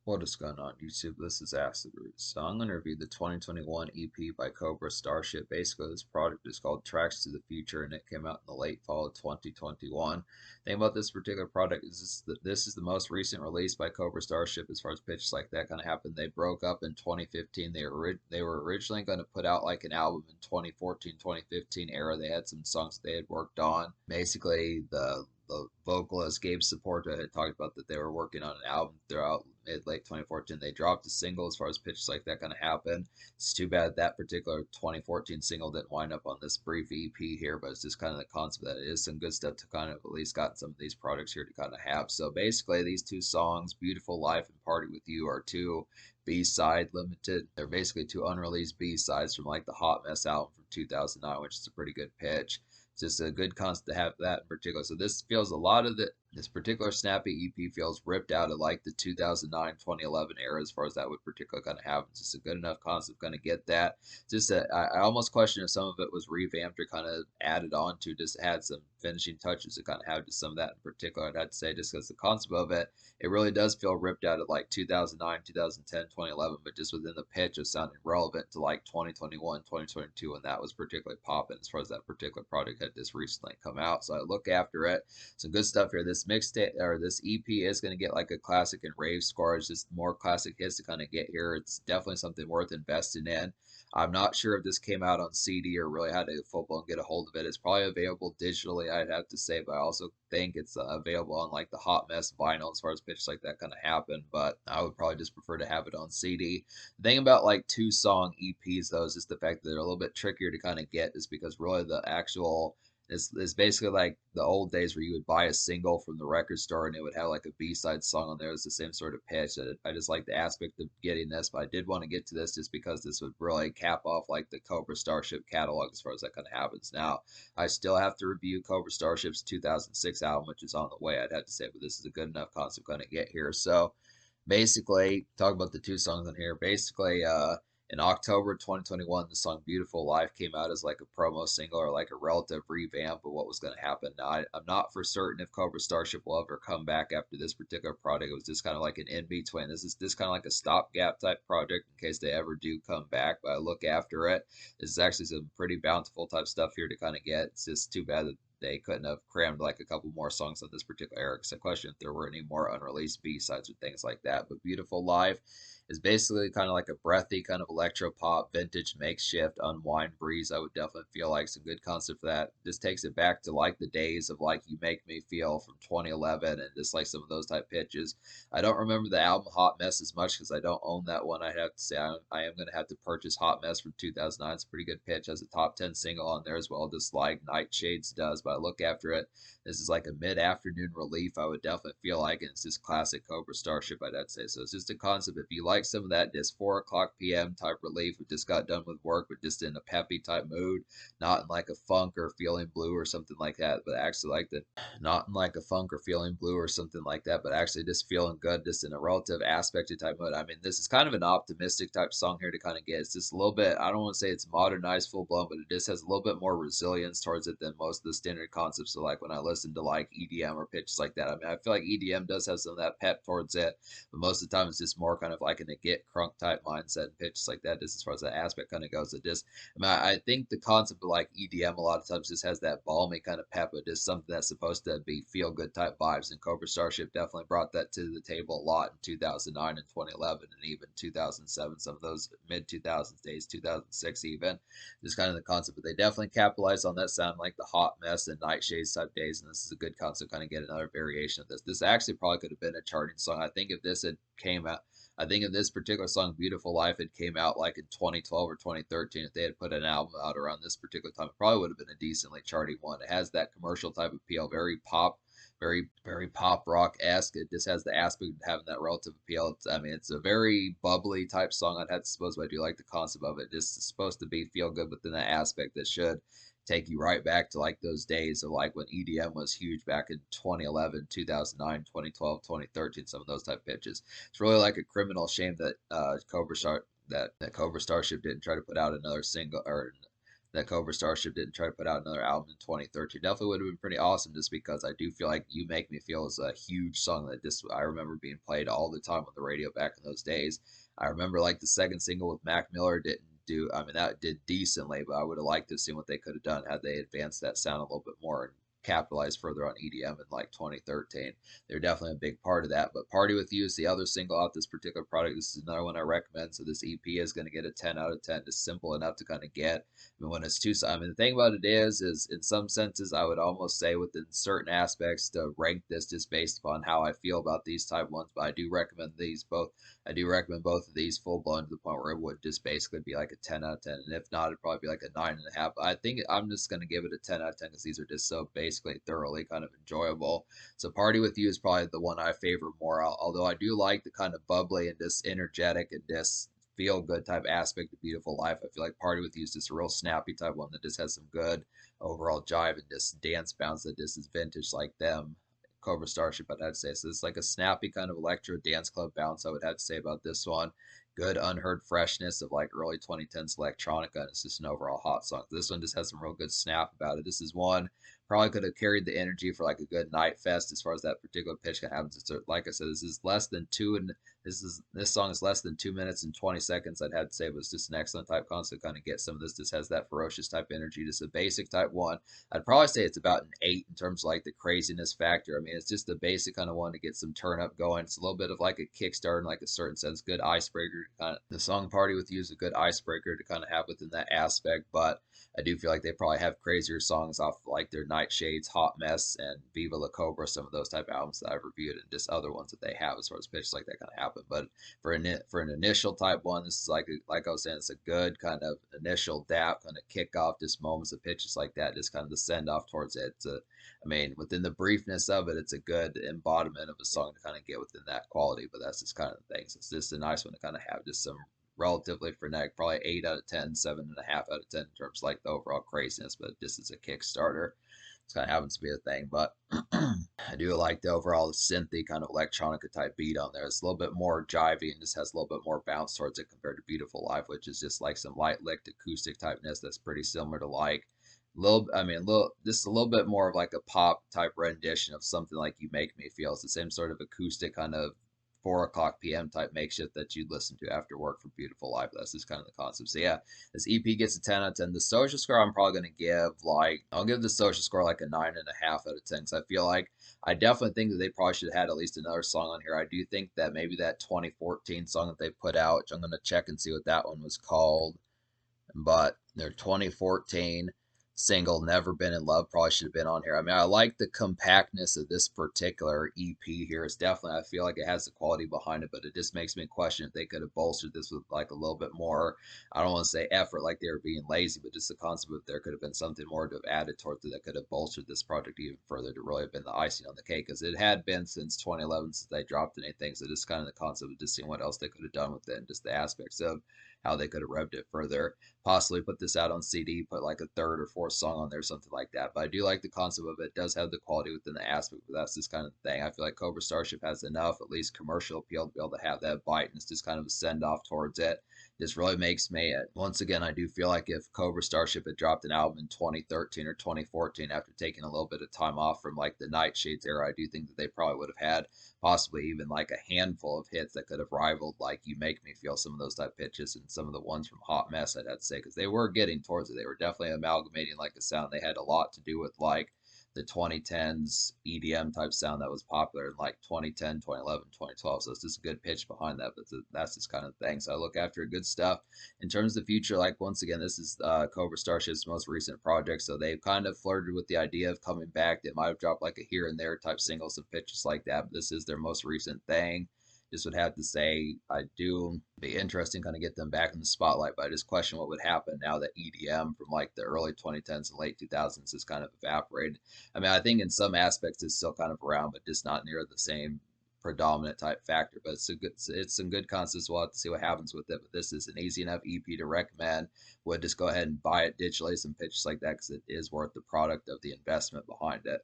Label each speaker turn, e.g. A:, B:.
A: What is going on YouTube? This is Acid Roots. So I'm going to review the 2021 EP by Cobra Starship. Basically, this product is called Tracks to the Future, and it came out in the late fall of 2021. The thing about this particular product is this is the most recent release by Cobra Starship as far as pitches like that kind of happened. They broke up in 2015. They were originally going to put out like an album in 2014, 2015 era. They had some songs they had worked on. Basically, the vocalist Gabe Saporta had talked about that they were working on an album throughout late 2014. They dropped a single as far as pitches like that kind of happened. It's too bad that particular 2014 single didn't wind up on this brief EP here, but it's just kind of the concept that it is some good stuff to kind of at least got some of these products here to kind of have. So basically, these two songs, Beautiful Life and Party with You, are two B-side limited. They're basically two unreleased B-sides from like the Hot Mess album from 2009, which is a pretty good pitch. It's just a good concept to have that in particular. So this feels a lot of this particular snappy EP feels ripped out of like the 2009 2011 era as far as that would particularly kind of happen. It's just a good enough concept kind of get that. Just I almost question if some of it was revamped or kind of added on to, just had some finishing touches to kind of have just some of that in particular. I'd have to say just because the concept of it, it really does feel ripped out of like 2009, 2010, 2011, but just within the pitch of sounding relevant to like 2021, 2022, and that was particularly popping as far as that particular product had just recently come out. So I look after it. Some good stuff here. This mixtape or this EP is going to get like a classic and rave score. It's just more classic hits to kind of get here. It's definitely something worth investing in. I'm not sure if this came out on CD or really had to full blown get a hold of it. It's probably available digitally, I'd have to say, but I also think it's available on like the Hot Mess vinyl as far as pitches like that kind of happen. But I would probably just prefer to have it on CD. The thing about like two song EPs though is just the fact that they're a little bit trickier to kind of get, is because really the actual it's basically like the old days where you would buy a single from the record store and it would have like a B-side song on there. It's the same sort of pitch. I just like the aspect of getting this, but I did want to get to this just because this would really cap off like the Cobra Starship catalog as far as that kind of happens. Now, I still have to review Cobra Starship's 2006 album, which is on the way, I'd have to say, but this is a good enough concept kind of get here. So basically, talk about the two songs on here. Basically, in October 2021, the song Beautiful Life came out as like a promo single or like a relative revamp of what was going to happen. Now, I'm not for certain if Cobra Starship will ever come back after this particular project. It was just kind of like an in between. This is just kind of like a stopgap type project in case they ever do come back, but I look after it. This is actually some pretty bountiful type stuff here to kind of get. It's just too bad that they couldn't have crammed like a couple more songs on this particular era, because I question if there were any more unreleased B-sides or things like that. But Beautiful Life is basically kind of like a breathy kind of electro pop, vintage makeshift, unwind breeze. I would definitely feel like some good concept for that. This takes it back to like the days of like You Make Me Feel from 2011 and just like some of those type pitches. I don't remember the album Hot Mess as much because I don't own that one. I have to say I am going to have to purchase Hot Mess from 2009. It's a pretty good pitch. Has a top 10 single on there as well, just like Nightshades does. But I look after it. This is like a mid-afternoon relief, I would definitely feel like, and it's just classic Cobra Starship, I'd say. So it's just a concept. If you like some of that, just 4 o'clock p.m. type relief, we just got done with work, but just in a peppy type mood, not in like a funk or feeling blue or something like that, but actually like the not in like a funk or feeling blue or something like that, but actually just feeling good, just in a relative aspect of type mode. I mean, this is kind of an optimistic type song here to kind of get. It's just a little bit, I don't want to say it's modernized full blown, but it just has a little bit more resilience towards it than most of the standard concepts. So like when I listen to like EDM or pitches like that, I mean, I feel like EDM does have some of that pep towards it, but most of the time it's just more kind of like in a get crunk type mindset and pitches like that, just as far as that aspect kind of goes. It just, I mean, I think the concept of like EDM a lot of times just has that balmy kind of pep, but just something that's supposed to be feel good type vibes. And Cobra Starship definitely brought that to the table a lot in 2009 and 2011 and even 2007, some of those mid 2000s days, 2006 even. Just kind of the concept, but they definitely capitalized on that sound like the Hot Mess and Nightshades type days, and this is a good concept. Kind of get another variation of this. This actually probably could have been a charting song. I think if this had came out, I think if this particular song, Beautiful Life, had came out like in 2012 or 2013, if they had put an album out around this particular time, it probably would have been a decently charting one. It has that commercial type appeal, very pop, very pop rock esque. It just has the aspect of having that relative appeal. I mean, it's a very bubbly type song. I'd have to suppose, but I do like the concept of it. Just supposed to be feel good within that aspect that should take you right back to like those days of like when EDM was huge back in 2011, 2009, 2012, 2013, some of those type pitches. It's really like a criminal shame that Cobra Starship didn't try to put out another single or that Cobra Starship didn't try to put out another album in 2013. Definitely would have been pretty awesome just because I do feel like You Make Me Feel is a huge song that just I remember being played all the time on the radio back in those days. I remember like the second single with Mac Miller didn't do, I mean, that did decently, but I would have liked to have seen what they could have done had they advanced that sound a little bit more and capitalized further on EDM in like 2013. They're definitely a big part of that. But Party With You is the other single off this particular product. This is another one I recommend. So this EP is going to get a 10 out of 10. It's simple enough to kind of get. I mean, when it's too, I mean, the thing about it is in some senses, I would almost say within certain aspects to rank this just based upon how I feel about these type ones. But I do recommend these both. I do recommend both of these full blown to the point where it would just basically be like a 10 out of 10. And if not, it'd probably be like a 9.5. I think I'm just going to give it a 10 out of 10 because these are just so basically thoroughly kind of enjoyable. So Party With You is probably the one I favor more, although I do like the kind of bubbly and just energetic and just feel good type aspect of Beautiful Life. I feel like Party With You is just a real snappy type one that just has some good overall jive and just dance bounce that just is vintage like them. Cobra Starship, I'd have to say. So it's like a snappy kind of electro dance club bounce, I would have to say about this one. Good unheard freshness of like early 2010s electronica, and it's just an overall hot song. This one just has some real good snap about it. This is one probably could have carried the energy for like a good night fest as far as that particular pitch can happen. It's like I said, this is less than two, and this song is less than 2 minutes and 20 seconds. I'd have to say it was just an excellent type concept. Kind of get some of this. Just has that ferocious type energy. Just a basic type one. I'd probably say it's about an 8 in terms of like the craziness factor. I mean, it's just the basic kind of one to get some turn up going. It's a little bit of like a kickstart in like a certain sense. Good icebreaker. Kind of the song Party With You is a good icebreaker to kind of have within that aspect, but I do feel like they probably have crazier songs off like their Nightshades, Hot Mess, and Viva La Cobra, some of those type of albums that I've reviewed, and just other ones that they have as far as pitches like that kind of happen. But for an initial type one, this is like I was saying, it's a good kind of initial dap, kind of kick off, just moments of pitches like that, just kind of the send off towards it. I mean, within the briefness of it, it's a good embodiment of a song to kind of get within that quality. But that's just kind of the things. It's just a nice one to kind of have just some relatively frenetic, probably 8 out of 10, 7.5 out of 10 in terms of like the overall craziness, but just as a Kickstarter, it kind of happens to be a thing. But I do like the overall synthy kind of electronica type beat on there. It's a little bit more jivey and just has a little bit more bounce towards it compared to Beautiful Life, which is just like some light licked acoustic typeness that's pretty similar to like just a little bit more of like a pop type rendition of something like You Make Me Feel. It's the same sort of acoustic kind of 4 o'clock p.m. type makeshift that you'd listen to after work for Beautiful Life. That's just kind of the concept. So yeah, this EP gets a 10 out of 10. The social score I'm probably gonna give like I'll give the social score like a 9.5 out of 10. Because I feel like I definitely think that they probably should have had at least another song on here. I do think that maybe that 2014 song that they put out, which I'm gonna check and see what that one was called, but their 2014 single Never Been in Love probably should have been on here. I mean, I like the compactness of this particular EP here. It's definitely, I feel like it has the quality behind it, but it just makes me question if they could have bolstered this with like a little bit more, I don't want to say effort like they were being lazy, but just the concept of there could have been something more to have added towards it that could have bolstered this project even further to really have been the icing on the cake, because it had been since 2011 since they dropped anything. So just kind of the concept of just seeing what else they could have done with it and just the aspects of how they could have revved it further. Possibly put this out on CD, put like a third or fourth song on there, something like that. But I do like the concept of it. It does have the quality within the aspect, but that's just kind of the thing. I feel like Cobra Starship has enough, at least commercial appeal, to be able to have that bite, and it's just kind of a send off towards it. This really makes me, once again, I do feel like if Cobra Starship had dropped an album in 2013 or 2014 after taking a little bit of time off from like the Nightshades era, I do think that they probably would have had possibly even like a handful of hits that could have rivaled like You Make Me Feel, some of those type pitches, and some of the ones from Hot Mess, I'd have to say, because they were getting towards it. They were definitely amalgamating like a sound. They had a lot to do with like the 2010s EDM type sound that was popular in like 2010, 2011, 2012. So it's just a good pitch behind that. But that's just kind of the thing. So I look after good stuff. In terms of the future, like once again, this is Cobra Starship's most recent project. So they've kind of flirted with the idea of coming back. They might have dropped like a here and there type singles and pitches like that. But this is their most recent thing. Just would have to say I do be interesting kind of get them back in the spotlight, but I just question what would happen now that EDM from like the early 2010s and late 2000s has kind of evaporated. I mean, I think in some aspects it's still kind of around, but just not near the same predominant type factor. But it's some good concepts. We'll have to see what happens with it. But this is an easy enough EP to recommend. Would just go ahead and buy it digitally, some pitches like that, because it is worth the product of the investment behind it.